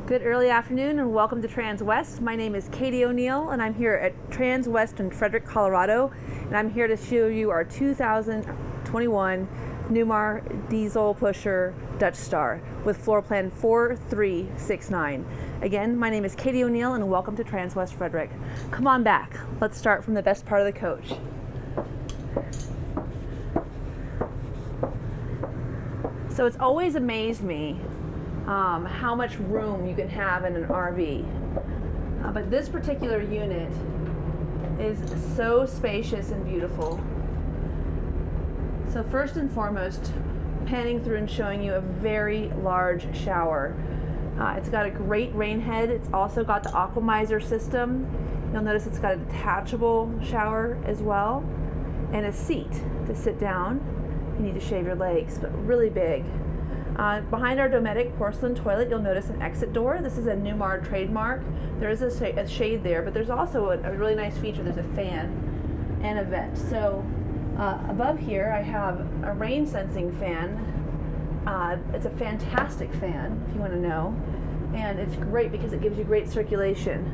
Good early afternoon and welcome to Transwest. My name is Katie O'Neill and I'm here at Transwest in Frederick, Colorado, and I'm here to show you our 2021 Newmar diesel pusher Dutch Star with floor plan 4369. Again, my name is Katie O'Neill and welcome to Transwest Frederick. Come on back. Let's start from the best part of the coach. So it's always amazed me how much room you can have in an RV. But this particular unit is so spacious and beautiful. So first and foremost, panning through and showing you a very large shower. It's got a great rain head. It's also got the Aquamizer system. You'll notice it's got a detachable shower as well, and a seat to sit down. You need to shave your legs, but really big. Behind our Dometic porcelain toilet, you'll notice an exit door. This is a Newmar trademark. There is a shade there, but there's also a really nice feature. There's a fan and a vent. So above here, I have a rain sensing fan. It's a fantastic fan, if you want to know, and it's great because it gives you great circulation.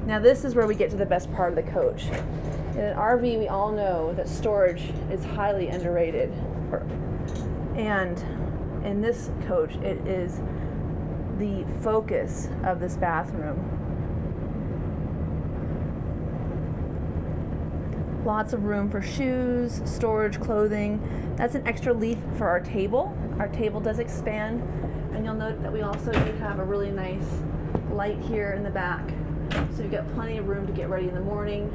Now this is where we get to the best part of the coach. In an RV, we all know that storage is highly underrated, and in this coach, it is the focus of this bathroom. Lots of room for shoes, storage, clothing. That's an extra leaf for our table. Our table does expand, and you'll note that we also do have a really nice light here in the back. So you've got plenty of room to get ready in the morning.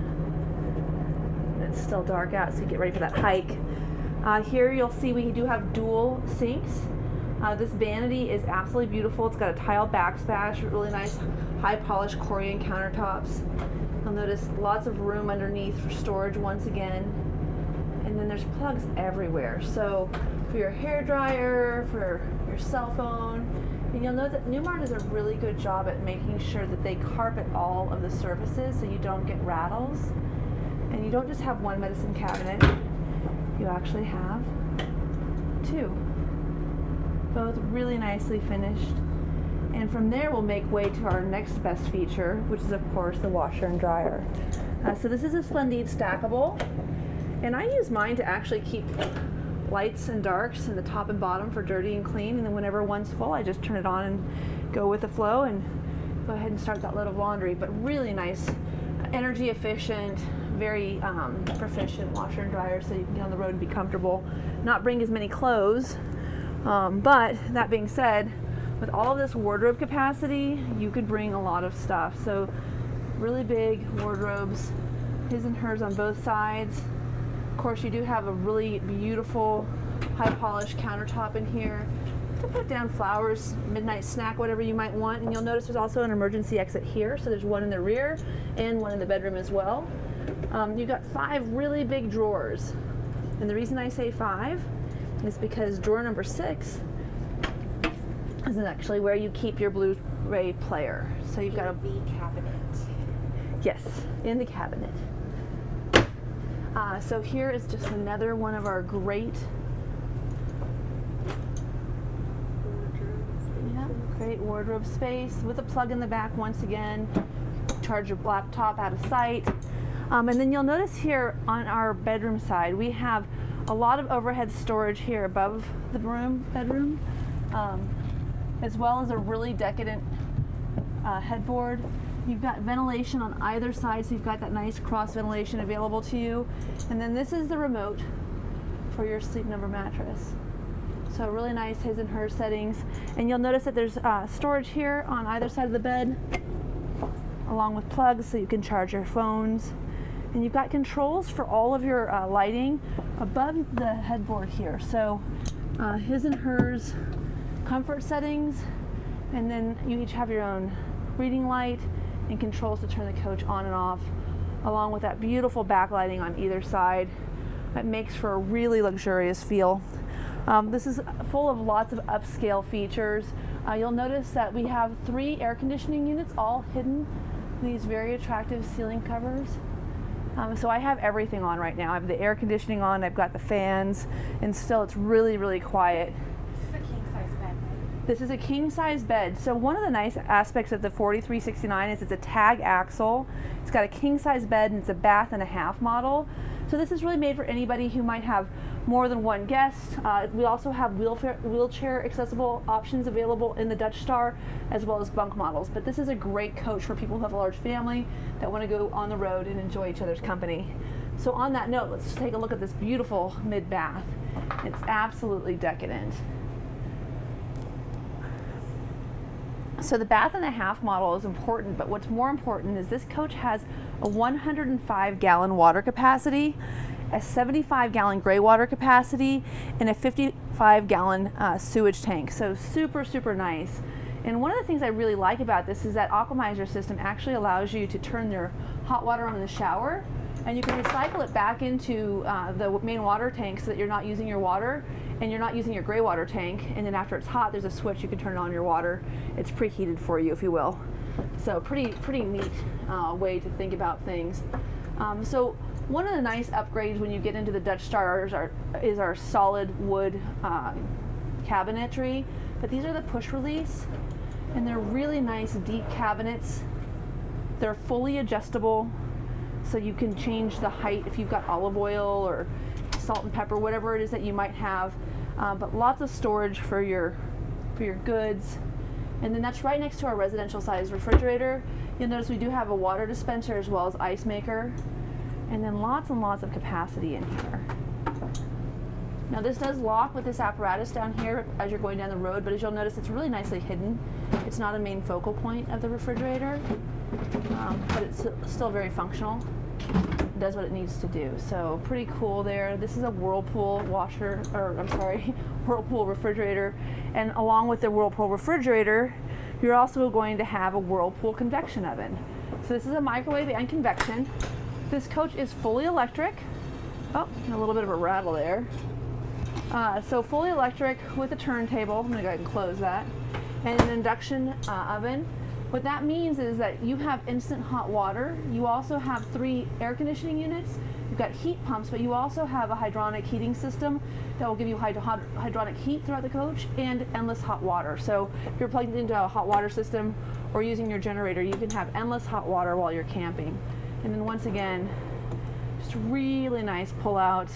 It's still dark out, so you get ready for that hike. Here you'll see we do have dual sinks. This vanity is absolutely beautiful. It's got a tile backsplash, really nice high polished Corian countertops. You'll notice lots of room underneath for storage once again. And then there's plugs everywhere. So for your hair dryer, for your cell phone. And you'll note that Newmar does a really good job at making sure that they carpet all of the surfaces so you don't get rattles. And you don't just have one medicine cabinet, you actually have two. Both really nicely finished. And from there we'll make way to our next best feature, which is of course the washer and dryer. So this is a Splendide stackable, and I use mine to actually keep lights and darks in the top and bottom for dirty and clean, and then whenever one's full I just turn it on and go with the flow and go ahead and start that load of laundry. But really nice, energy efficient, very proficient washer and dryer, so you can get on the road and be comfortable, not bring as many clothes. But that being said, with all of this wardrobe capacity, you could bring a lot of stuff. So really big wardrobes, his and hers on both sides. Of course, you do have a really beautiful high polished countertop in here to put down flowers, midnight snack, whatever you might want. And you'll notice there's also an emergency exit here. So there's one in the rear and one in the bedroom as well. You've got 5 really big drawers. And the reason I say 5 is because drawer number 6 is actually where you keep your Blu-ray player. So you've got a V cabinet. Yes, in the cabinet. So here is just another one of our great wardrobe space with a plug in the back once again. Charge your laptop out of sight. And then you'll notice here on our bedroom side, we have a lot of overhead storage here above the bedroom, as well as a really decadent headboard. You've got ventilation on either side, so you've got that nice cross ventilation available to you. And then this is the remote for your Sleep Number mattress. So really nice his and her settings. And you'll notice that there's storage here on either side of the bed, along with plugs so you can charge your phones. And you've got controls for all of your lighting above the headboard here. So his and hers comfort settings, and then you each have your own reading light and controls to turn the coach on and off, along with that beautiful backlighting on either side. That makes for a really luxurious feel. This is full of lots of upscale features. You'll notice that we have 3 air conditioning units all hidden in these very attractive ceiling covers. So I have everything on right now. I have the air conditioning on, I've got the fans, and still it's really, really quiet. This is a king size bed. This is a king size bed. So one of the nice aspects of the 4369 is it's a tag axle. It's got a king size bed and it's a bath and a half model. So this is really made for anybody who might have more than one guest. We also have wheelchair accessible options available in the Dutch Star, as well as bunk models. But this is a great coach for people who have a large family that want to go on the road and enjoy each other's company. So on that note, let's just take a look at this beautiful mid-bath. It's absolutely decadent. So the bath and a half model is important, but what's more important is this coach has a 105-gallon water capacity, a 75-gallon gray water capacity, and a 55-gallon sewage tank. So super, super nice. And one of the things I really like about this is that Aquamizer system actually allows you to turn your hot water on in the shower, and you can recycle it back into the main water tank so that you're not using your water and you're not using your gray water tank. And then after it's hot, there's a switch you can turn on your water. It's preheated for you, if you will. So pretty neat way to think about things. So one of the nice upgrades when you get into the Dutch Star is our solid wood cabinetry. But these are the push release, and they're really nice deep cabinets. They're fully adjustable, so you can change the height if you've got olive oil or salt and pepper, whatever it is that you might have. But lots of storage for your goods. And then that's right next to our residential size refrigerator. You'll notice we do have a water dispenser as well as ice maker. And then lots and lots of capacity in here. Now this does lock with this apparatus down here as you're going down the road, but as you'll notice, it's really nicely hidden. It's not a main focal point of the refrigerator, but it's still very functional. It does what it needs to do. So pretty cool there. This is a Whirlpool Whirlpool refrigerator. And along with the Whirlpool refrigerator, you're also going to have a Whirlpool convection oven. So this is a microwave and convection. This coach is fully electric. Oh, a little bit of a rattle there. So fully electric with a turntable. I'm going to go ahead and close that. And an induction oven. What that means is that you have instant hot water. You also have 3 air conditioning units. You've got heat pumps, but you also have a hydronic heating system that will give you hydronic heat throughout the coach and endless hot water. So if you're plugged into a hot water system or using your generator, you can have endless hot water while you're camping. And then once again, just really nice pullouts,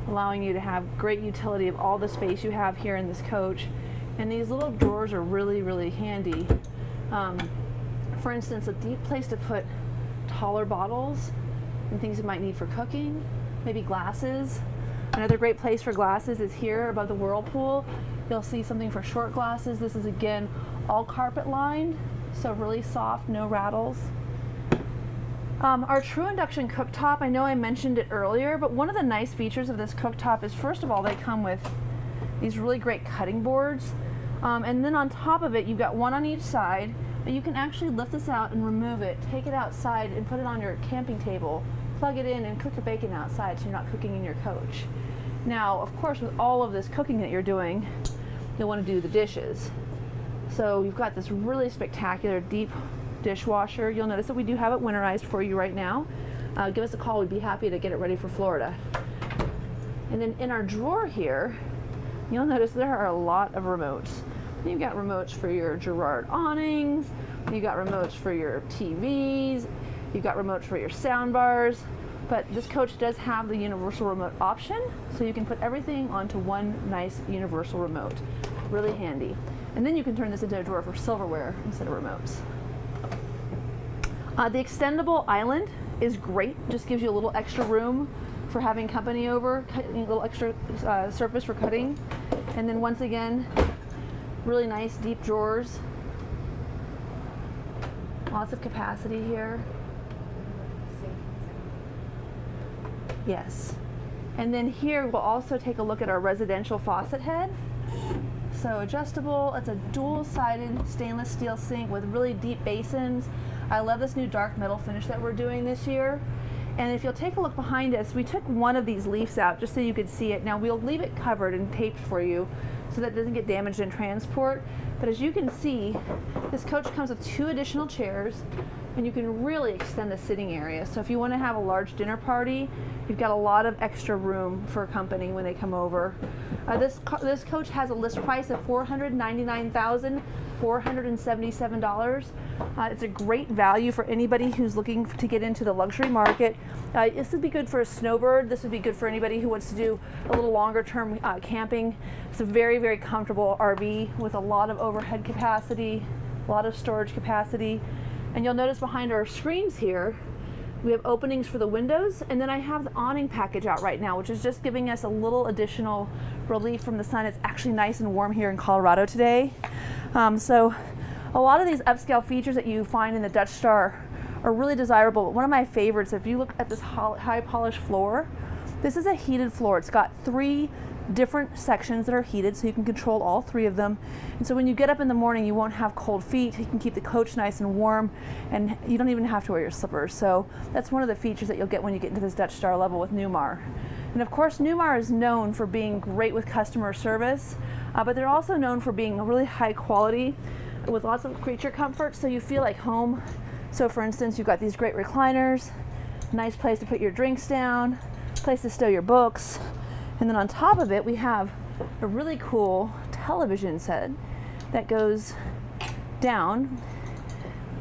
allowing you to have great utility of all the space you have here in this coach. And these little drawers are really, really handy. For instance, a deep place to put taller bottles and things you might need for cooking, maybe glasses. Another great place for glasses is here above the Whirlpool. You'll see something for short glasses. This is again all carpet lined, so really soft, no rattles. Our true induction cooktop, I know I mentioned it earlier, but one of the nice features of this cooktop is, first of all, they come with these really great cutting boards. And then on top of it, you've got one on each side, but you can actually lift this out and remove it, take it outside and put it on your camping table, plug it in and cook your bacon outside so you're not cooking in your coach. Now, of course, with all of this cooking that you're doing, you'll want to do the dishes. So you've got this really spectacular deep dishwasher. You'll notice that we do have it winterized for you right now. Give us a call, we'd be happy to get it ready for Florida. And then in our drawer here, you'll notice there are a lot of remotes. You've got remotes for your Girard awnings, you've got remotes for your TVs, you've got remotes for your sound bars, but this coach does have the universal remote option, so you can put everything onto one nice universal remote. Really handy. And then you can turn this into a drawer for silverware instead of remotes. The extendable island is great, just gives you a little extra room for having company over, a little extra surface for cutting. And then once again, really nice deep drawers. Lots of capacity here. Yes. And then here we'll also take a look at our residential faucet head. So adjustable, it's a dual-sided stainless steel sink with really deep basins. I love this new dark metal finish that we're doing this year. And if you'll take a look behind us, we took one of these leaves out just so you could see it. Now we'll leave it covered and taped for you so that it doesn't get damaged in transport. But as you can see, this coach comes with 2 additional chairs, and you can really extend the sitting area. So if you want to have a large dinner party, you've got a lot of extra room for company when they come over. This coach has a list price of $499,477. It's a great value for anybody who's looking to get into the luxury market. This would be good for a snowbird. This would be good for anybody who wants to do a little longer term camping. It's a very, very comfortable RV with a lot of overhead capacity, a lot of storage capacity. And you'll notice behind our screens here, we have openings for the windows, and then I have the awning package out right now, which is just giving us a little additional relief from the sun. It's actually nice and warm here in Colorado today. So a lot of these upscale features that you find in the Dutch Star are really desirable. But one of my favorites, if you look at this high polished floor, this is a heated floor. It's got 3 different sections that are heated, so you can control all 3 of them. And so when you get up in the morning, you won't have cold feet. You can keep the coach nice and warm, and you don't even have to wear your slippers. So that's one of the features that you'll get when you get into this Dutch Star level with Newmar. And of course, Newmar is known for being great with customer service, but they're also known for being really high quality with lots of creature comfort, so you feel like home. So for instance, you've got these great recliners, nice place to put your drinks down, place to stow your books. And then on top of it, we have a really cool television set that goes down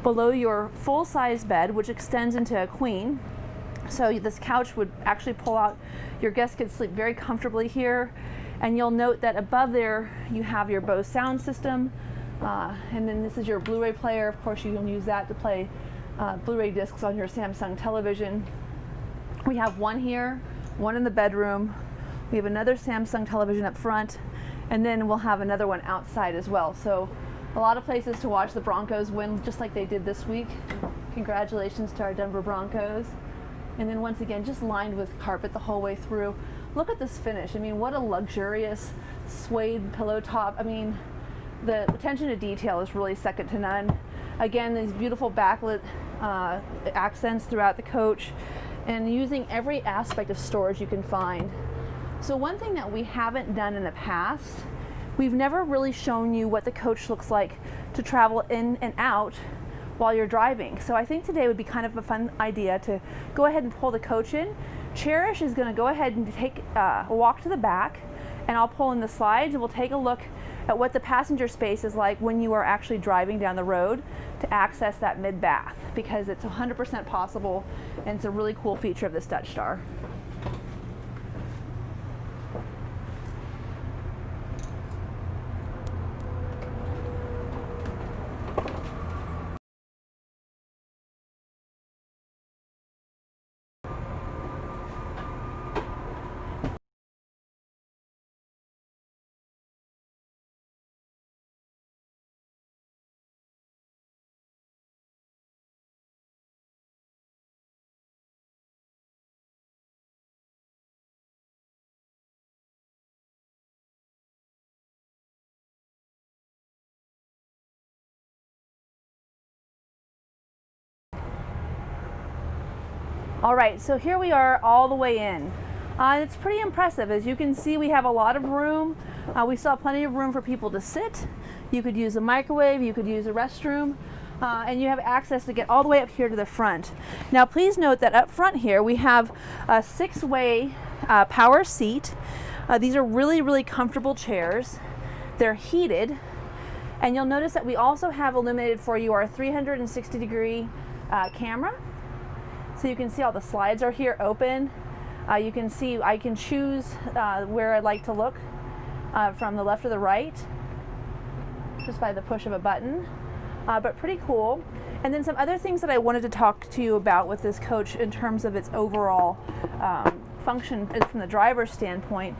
below your full-size bed, which extends into a queen. So this couch would actually pull out. Your guests could sleep very comfortably here. And you'll note that above there, you have your Bose sound system. And then this is your Blu-ray player. Of course, you can use that to play Blu-ray discs on your Samsung television. We have one here, one in the bedroom. We have another Samsung television up front, and then we'll have another one outside as well. So a lot of places to watch the Broncos win, just like they did this week. Congratulations to our Denver Broncos. And then once again, just lined with carpet the whole way through. Look at this finish. I mean, what a luxurious suede pillow top. I mean, the attention to detail is really second to none. Again, these beautiful backlit accents throughout the coach, and using every aspect of storage you can find. So one thing that we haven't done in the past, we've never really shown you what the coach looks like to travel in and out while you're driving. So I think today would be kind of a fun idea to go ahead and pull the coach in. Cherish is going to go ahead and take a walk to the back, and I'll pull in the slides, and we'll take a look at what the passenger space is like when you are actually driving down the road to access that mid-bath, because it's 100% possible, and it's a really cool feature of this Dutch Star. All right, so here we are all the way in. It's pretty impressive. As you can see, we have a lot of room. We still have plenty of room for people to sit. You could use a microwave, you could use a restroom, and you have access to get all the way up here to the front. Now please note that up front here we have a 6-way power seat. These are really, really comfortable chairs. They're heated, and you'll notice that we also have illuminated for you our 360-degree camera. So you can see all the slides are here open. You can see I can choose where I'd like to look from the left or the right, just by the push of a button, but pretty cool. And then some other things that I wanted to talk to you about with this coach in terms of its overall function from the driver's standpoint.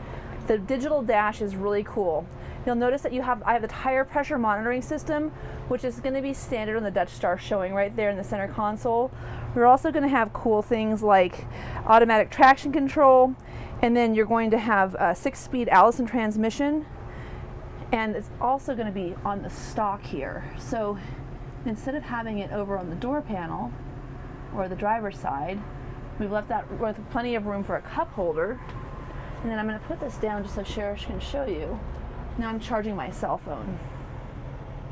The digital dash is really cool. You'll notice that I have the tire pressure monitoring system, which is going to be standard on the Dutch Star, showing right there in the center console. We're also going to have cool things like automatic traction control, and then you're going to have a 6-speed Allison transmission, and it's also going to be on the stock here. So instead of having it over on the door panel or the driver's side, we've left that with plenty of room for a cup holder. And then I'm going to put this down just so Cherish can show you. Now I'm charging my cell phone.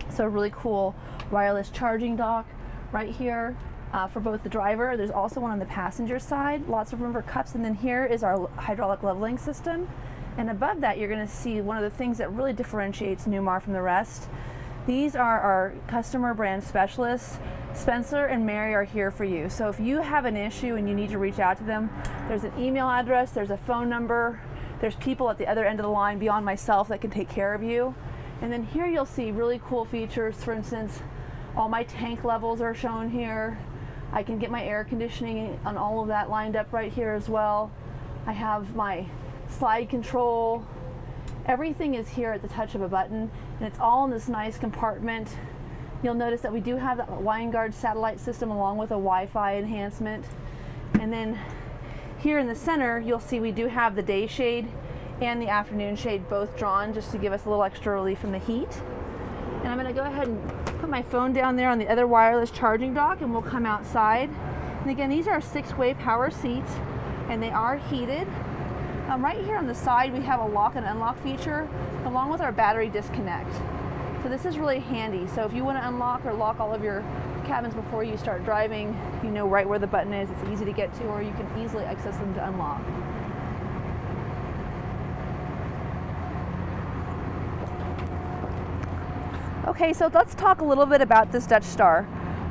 So a really cool wireless charging dock, right here for both the driver. There's also one on the passenger side, lots of room for cups, and then here is our hydraulic leveling system. And above that, you're going to see one of the things that really differentiates Newmar from the rest. These are our customer brand specialists. Spencer and Mary are here for you. So if you have an issue and you need to reach out to them, there's an email address, there's a phone number, there's people at the other end of the line beyond myself that can take care of you. And then here you'll see really cool features. For instance, all my tank levels are shown here. I can get my air conditioning on all of that lined up right here as well. I have my slide control. Everything is here at the touch of a button, and it's all in this nice compartment. You'll notice that we do have that Winegard satellite system along with a Wi-Fi enhancement. And then here in the center, you'll see we do have the day shade and the afternoon shade both drawn just to give us a little extra relief from the heat. And I'm going to go ahead and put my phone down there on the other wireless charging dock, and we'll come outside. And again, these are 6-way power seats, and they are heated. Right here on the side, we have a lock and unlock feature along with our battery disconnect. So this is really handy. So if you want to unlock or lock all of your cabins before you start driving, you know right where the button is. It's easy to get to, or you can easily access them to unlock. Okay, so let's talk a little bit about this Dutch Star.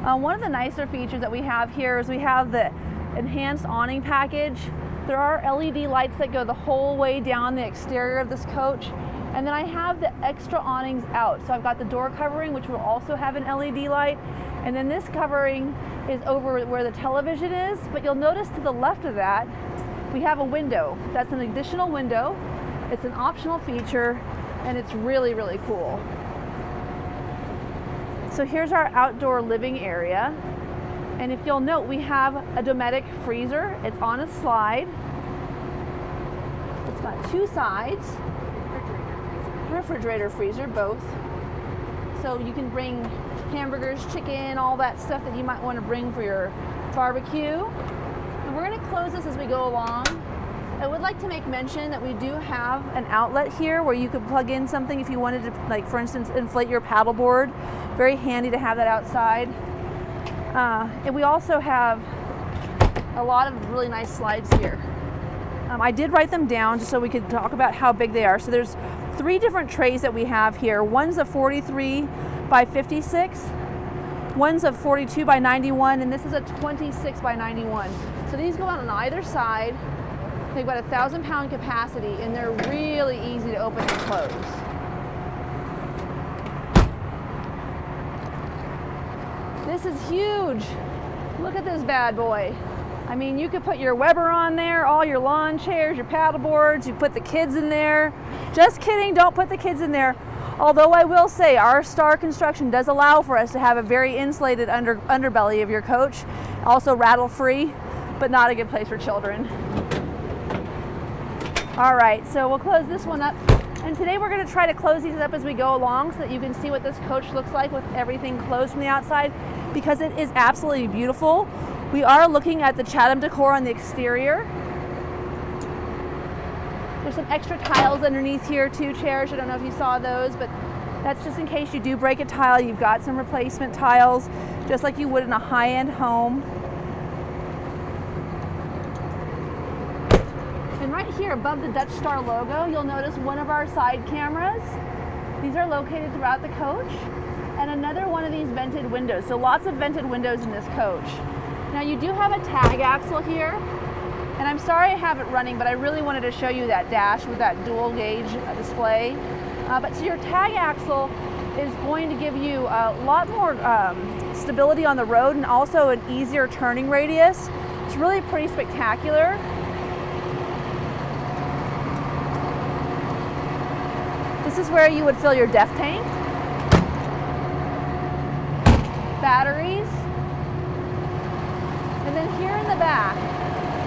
One of the nicer features that we have here is we have the enhanced awning package. There are LED lights that go the whole way down the exterior of this coach. And then I have the extra awnings out. So I've got the door covering, which will also have an LED light. And then this covering is over where the television is. But you'll notice to the left of that, we have a window. That's an additional window. It's an optional feature, and it's really, really cool. So here's our outdoor living area. And if you'll note, we have a Dometic freezer. It's on a slide. It's got 2 sides. Refrigerator, freezer, both. So you can bring hamburgers, chicken, all that stuff that you might want to bring for your barbecue. And we're going to close this as we go along. I would like to make mention that we do have an outlet here where you could plug in something if you wanted to, like for instance, inflate your paddleboard. Very handy to have that outside. And we also have a lot of really nice slides here. I did write them down just so we could talk about how big they are. So there's 3 different trays that we have here. One's a 43 by 56, one's a 42 by 91, and this is a 26 by 91. So these go out on either side. They've got 1,000-pound capacity, and they're really easy to open and close. This is huge. Look at this bad boy. I mean, you could put your Weber on there, all your lawn chairs, your paddle boards, you put the kids in there. Just kidding, don't put the kids in there. Although I will say our Star construction does allow for us to have a very insulated underbelly of your coach. Also rattle-free, but not a good place for children. All right, so we'll close this one up. And today we're going to try to close these up as we go along so that you can see what this coach looks like with everything closed from the outside, because it is absolutely beautiful. We are looking at the Chatham decor on the exterior. There's some extra tiles underneath here, 2 chairs. I don't know if you saw those, but that's just in case you do break a tile. You've got some replacement tiles, just like you would in a high-end home. And right here above the Dutch Star logo, you'll notice one of our side cameras. These are located throughout the coach. And another one of these vented windows. So lots of vented windows in this coach. Now you do have a tag axle here. And I'm sorry I have it running, but I really wanted to show you that dash with that dual gauge display. But so your tag axle is going to give you a lot more stability on the road and also an easier turning radius. It's really pretty spectacular. This is where you would fill your DEF tank, batteries, and then here in the back,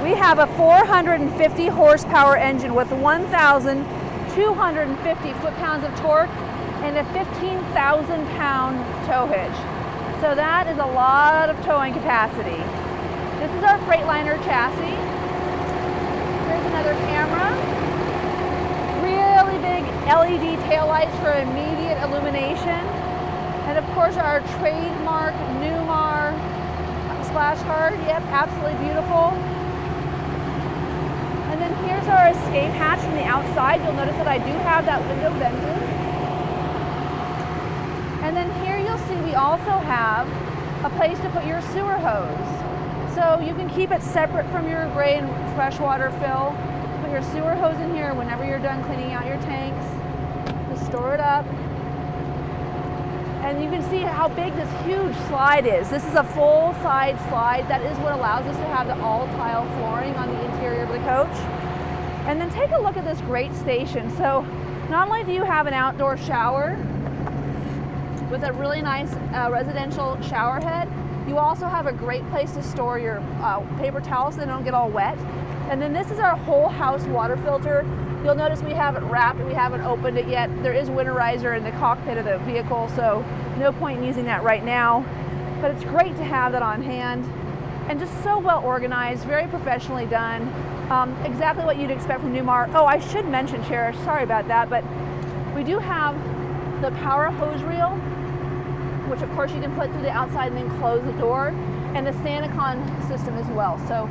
we have a 450 horsepower engine with 1,250 foot-pounds of torque and a 15,000 pound tow hitch. So that is a lot of towing capacity. This is our Freightliner chassis. Here's another camera. Really big LED taillights for immediate illumination. And of course our trademark Newmar splash guard. Yep, absolutely beautiful. And then here's our escape hatch from the outside. You'll notice that I do have that window vented. And then here you'll see we also have a place to put your sewer hose. So you can keep it separate from your gray and freshwater fill. Put your sewer hose in here whenever you're done cleaning out your tanks. Just store it up. And you can see how big this huge slide is. This is a full side slide. That is what allows us to have the all tile flooring on the interior of the coach. And then take a look at this great station. So not only do you have an outdoor shower with a really nice residential shower head, you also have a great place to store your paper towels so they don't get all wet. And then this is our whole house water filter. You'll notice we haven't wrapped it, we haven't opened it yet. There is winterizer in the cockpit of the vehicle, so no point in using that right now. But it's great to have that on hand. And just so well organized, very professionally done. Exactly what you'd expect from Newmar. Oh, I should mention, Cherish, sorry about that, but we do have the power hose reel, which of course you can put through the outside and then close the door, and the SantaCon system as well. So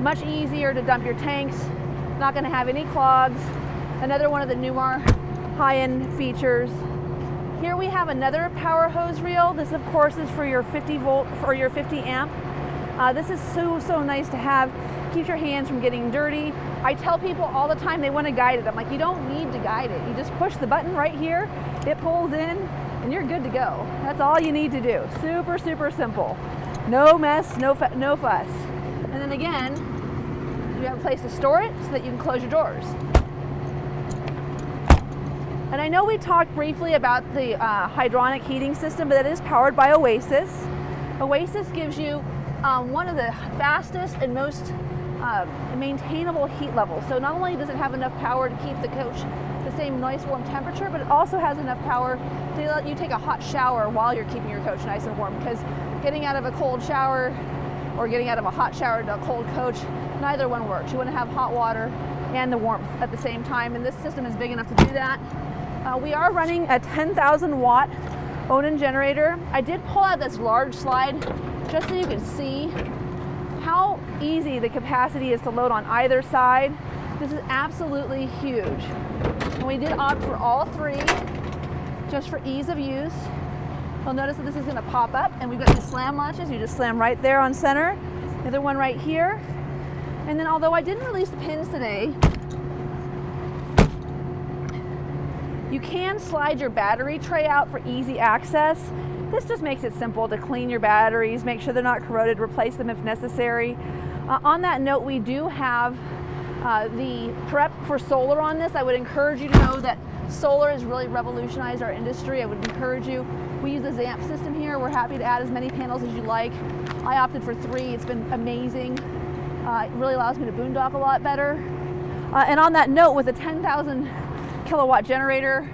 much easier to dump your tanks, not going to have any clogs. Another one of the Newmar high-end features. Here we have another power hose reel. This of course is for your 50 volt or your 50 amp. This is so nice to have. Keeps your hands from getting dirty. I tell people all the time they want to guide it. I'm like, you don't need to guide it. You just push the button right here, it pulls in, and you're good to go. That's all you need to do. Super simple. No mess, no fuss. And then again, you have a place to store it so that you can close your doors. And I know we talked briefly about the hydronic heating system, but it is powered by Oasis. Oasis gives you one of the fastest and most maintainable heat levels. So not only does it have enough power to keep the coach the same nice warm temperature, but it also has enough power to let you take a hot shower while you're keeping your coach nice and warm, because getting out of a cold shower or getting out of a hot shower to a cold coach, neither one works. You want to have hot water and the warmth at the same time, and this system is big enough to do that. We are running a 10,000 watt Onan generator. I did pull out this large slide just so you can see how easy the capacity is to load on either side. This is absolutely huge. And we did opt for all three just for ease of use. You'll notice that this is going to pop up, and we've got these slam latches. You just slam right there on center. The other one right here. And then although I didn't release the pins today, you can slide your battery tray out for easy access. This just makes it simple to clean your batteries, make sure they're not corroded, replace them if necessary. On that note, we do have the prep for solar on this. I would encourage you to know that solar has really revolutionized our industry. I would encourage you. We use a ZAMP system here. We're happy to add as many panels as you like. I opted for 3. It's been amazing. It really allows me to boondock a lot better. And on that note, with a 10,000 kilowatt generator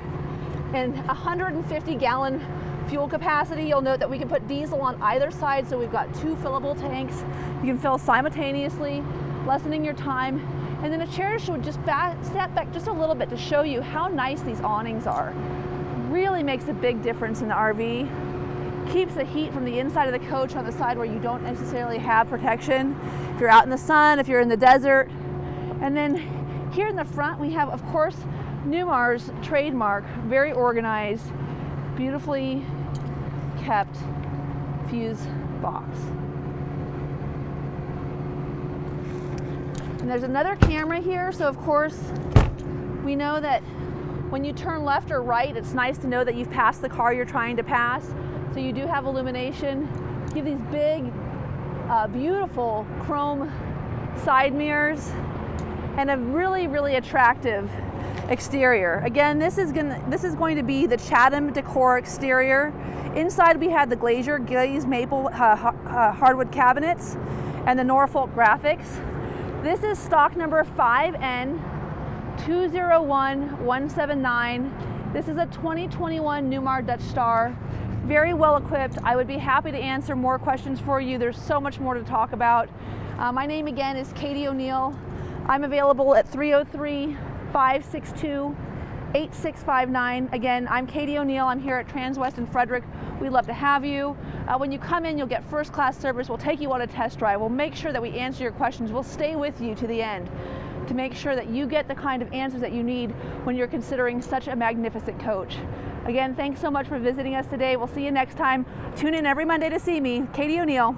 and 150 gallon fuel capacity, you'll note that we can put diesel on either side, so we've got 2 fillable tanks. You can fill simultaneously, lessening your time. And then a Cherish would just step back just a little bit to show you how nice these awnings are. Really makes a big difference in the RV. Keeps the heat from the inside of the coach on the side where you don't necessarily have protection. If you're out in the sun, if you're in the desert. And then here in the front, we have, of course, Newmar's trademark, very organized, beautifully kept fuse box. And there's another camera here, so of course we know that when you turn left or right, it's nice to know that you've passed the car you're trying to pass. So you do have illumination. You have these big, beautiful chrome side mirrors and a really attractive exterior. Again, this is going to be the Chatham decor exterior. Inside we had the glazed maple hardwood cabinets and the Norfolk graphics. This is stock number 5N201179. This is a 2021 Newmar Dutch Star. Very well equipped. I would be happy to answer more questions for you. There's so much more to talk about. My name again is Katie O'Neill. I'm available at 303-562-9999. 8659. Again, I'm Katie O'Neill. I'm here at Transwest in Frederick. We'd love to have you. When you come in, you'll get first class service. We'll take you on a test drive. We'll make sure that we answer your questions. We'll stay with you to the end to make sure that you get the kind of answers that you need when you're considering such a magnificent coach. Again, thanks so much for visiting us today. We'll see you next time. Tune in every Monday to see me, Katie O'Neill.